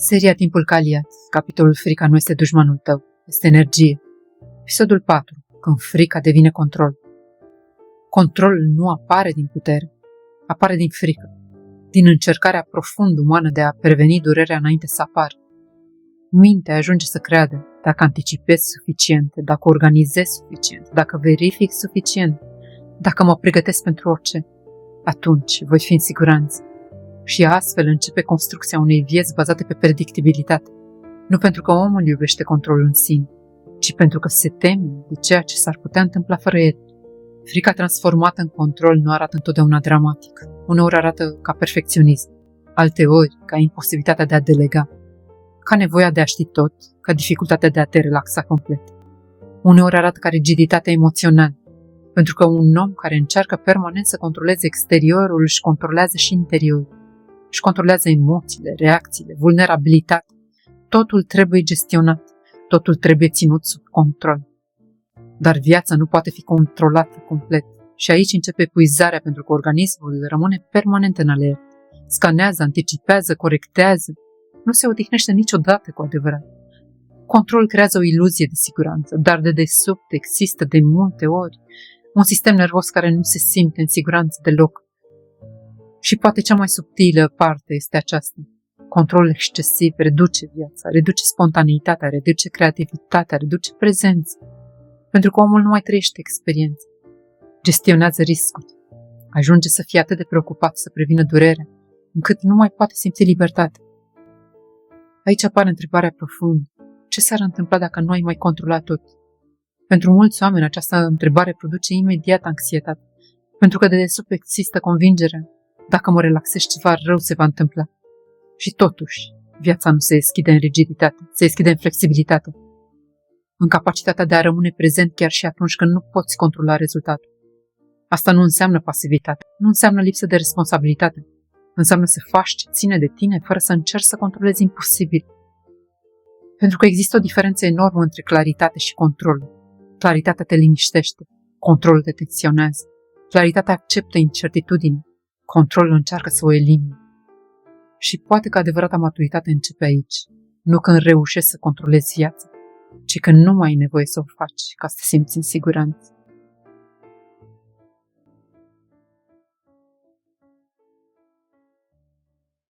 Seria Timpul Caliat, capitolul Frica nu este dușmanul tău, este energie. Episodul 4. Când frica devine control. Controlul nu apare din putere, apare din frică, din încercarea profund umană de a preveni durerea înainte să apară. Mintea ajunge să creadă, dacă anticipez suficient, dacă organizez suficient, dacă verific suficient, dacă mă pregătesc pentru orice, atunci voi fi în siguranță. Și astfel începe construcția unei vieți bazate pe predictibilitate. Nu pentru că omul iubește controlul în sine, ci pentru că se teme de ceea ce s-ar putea întâmpla fără el. Frica transformată în control nu arată întotdeauna dramatic. Uneori arată ca perfecționism, alteori ca imposibilitatea de a delega, ca nevoia de a ști tot, ca dificultatea de a te relaxa complet. Uneori arată ca rigiditatea emoțională, pentru că un om care încearcă permanent să controleze exteriorul își controlează și interiorul. Își controlează emoțiile, reacțiile, vulnerabilitatea. Totul trebuie gestionat, totul trebuie ținut sub control. Dar viața nu poate fi controlată complet. Și aici începe epuizarea, pentru că organismul rămâne permanent în alertă. Scanează, anticipează, corectează. Nu se odihnește niciodată cu adevărat. Controlul creează o iluzie de siguranță, dar de desubt există de multe ori un sistem nervos care nu se simte în siguranță deloc. Și poate cea mai subtilă parte este aceasta. Controlul excesiv reduce viața, reduce spontaneitatea, reduce creativitatea, reduce prezența. Pentru că omul nu mai trăiește experiența. Gestionează riscul. Ajunge să fie atât de preocupat să prevină durerea, încât nu mai poate simți libertate. Aici apare întrebarea profundă. Ce s-ar întâmpla dacă nu ai mai controlat tot? Pentru mulți oameni această întrebare produce imediat anxietate, pentru că de desubt există convingerea: dacă mă relaxez, ceva rău se va întâmpla. Și totuși, viața nu se deschide în rigiditate, se deschide în flexibilitate, în capacitatea de a rămâne prezent chiar și atunci când nu poți controla rezultatul. Asta nu înseamnă pasivitate, nu înseamnă lipsă de responsabilitate, înseamnă să faci ce ține de tine fără să încerci să controlezi imposibil. Pentru că există o diferență enormă între claritate și control. Claritatea te liniștește, controlul te tensionează. Claritatea acceptă incertitudine, controlul încearcă să o elimine. Și poate că adevărata maturitate începe aici, nu când reușești să controlezi viața, ci când nu mai ai nevoie să o faci ca să te simți în siguranță.